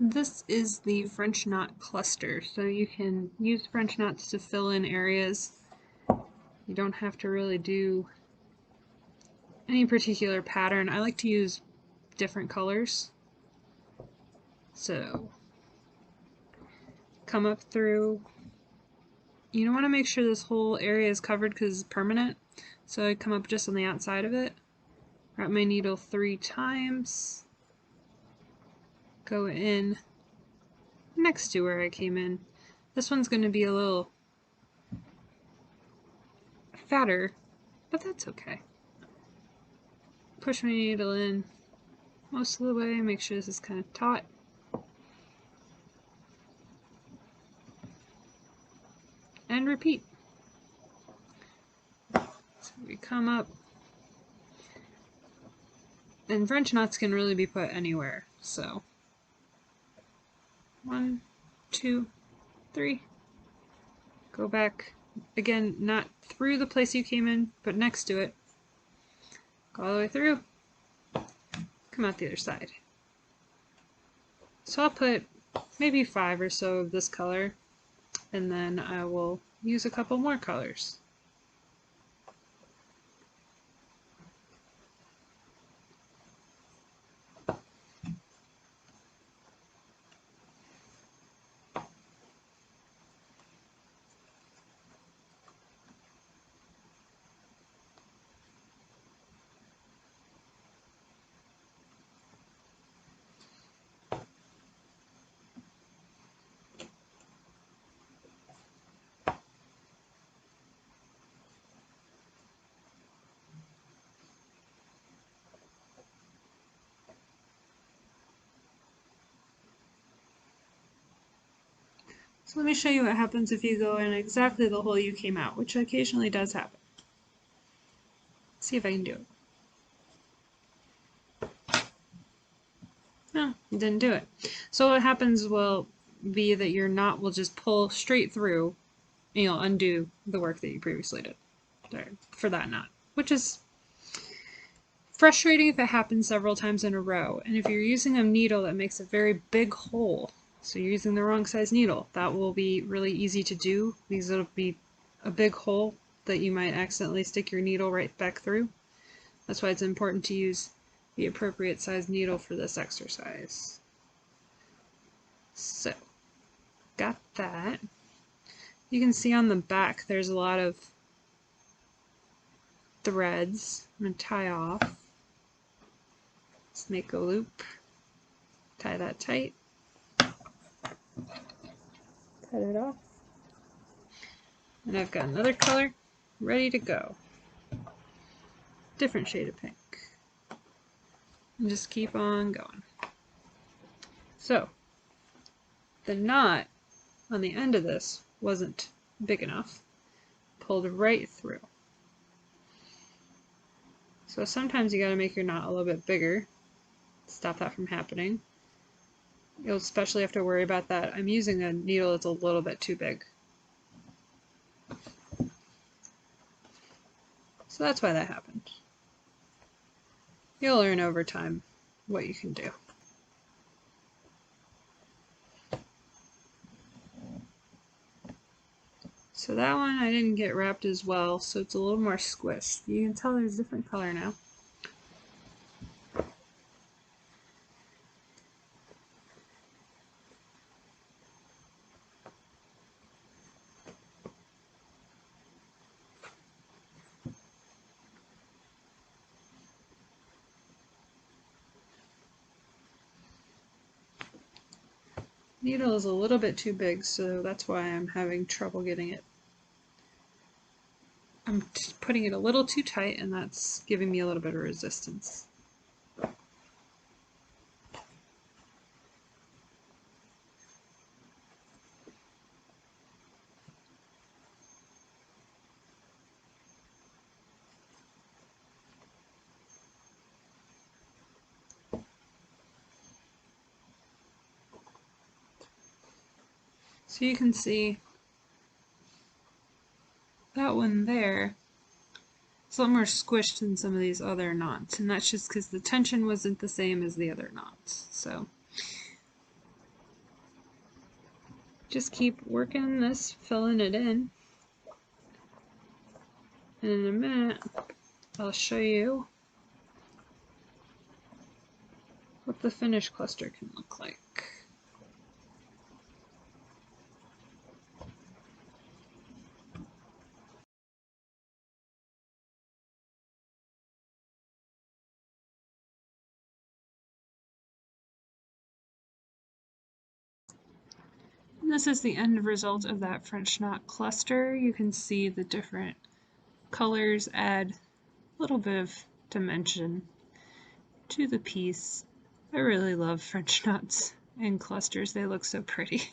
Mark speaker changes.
Speaker 1: This is the French knot cluster, so you can use French knots to fill in areas. You don't have to really do any particular pattern. I like to use different colors. So come up through. You don't want to make sure this whole area is covered because it's permanent. So I come up just on the outside of it, wrap my needle 3 times, go in next to where I came in. This one's going to be a little fatter, but that's okay. Push my needle in most of the way, make sure this is kind of taut. And repeat. So we come up, and French knots can really be put anywhere. So 1, 2, 3. Go back again, not through the place you came in, but next to it. Go all the way through. Come out the other side. So I'll put maybe 5 or so of this color, and then I will use a couple more colors. So let me show you what happens if you go in exactly the hole you came out, which occasionally does happen. Let's see if I can do it. No, you didn't do it. So what happens will be that your knot will just pull straight through, and you'll undo the work that you previously did for that knot, which is frustrating if it happens several times in a row. And if you're using a needle that makes a very big hole, so you're using the wrong size needle, that will be really easy to do because it'll be a big hole that you might accidentally stick your needle right back through. That's why it's important to use the appropriate size needle for this exercise. So, got that. You can see on the back there's a lot of threads. I'm going to tie off. Let's make a loop. Tie that tight. Cut it off. And I've got another color ready to go. Different shade of pink. And just keep on going. So, the knot on the end of this wasn't big enough. Pulled right through. So sometimes you gotta make your knot a little bit bigger. Stop that from happening. You'll especially have to worry about that. I'm using a needle that's a little bit too big. So that's why that happened. You'll learn over time what you can do. So that one I didn't get wrapped as well, so it's a little more squished. You can tell there's a different color now. Needle is a little bit too big, so that's why I'm having trouble getting it. I'm putting it a little too tight, and that's giving me a little bit of resistance. So you can see that one there is a lot more squished than some of these other knots, and that's just because the tension wasn't the same as the other knots. So just keep working this, filling it in. And in a minute, I'll show you what the finished cluster can look like. And this is the end result of that French knot cluster. You can see the different colors add a little bit of dimension to the piece. I really love French knots and clusters. They look so pretty.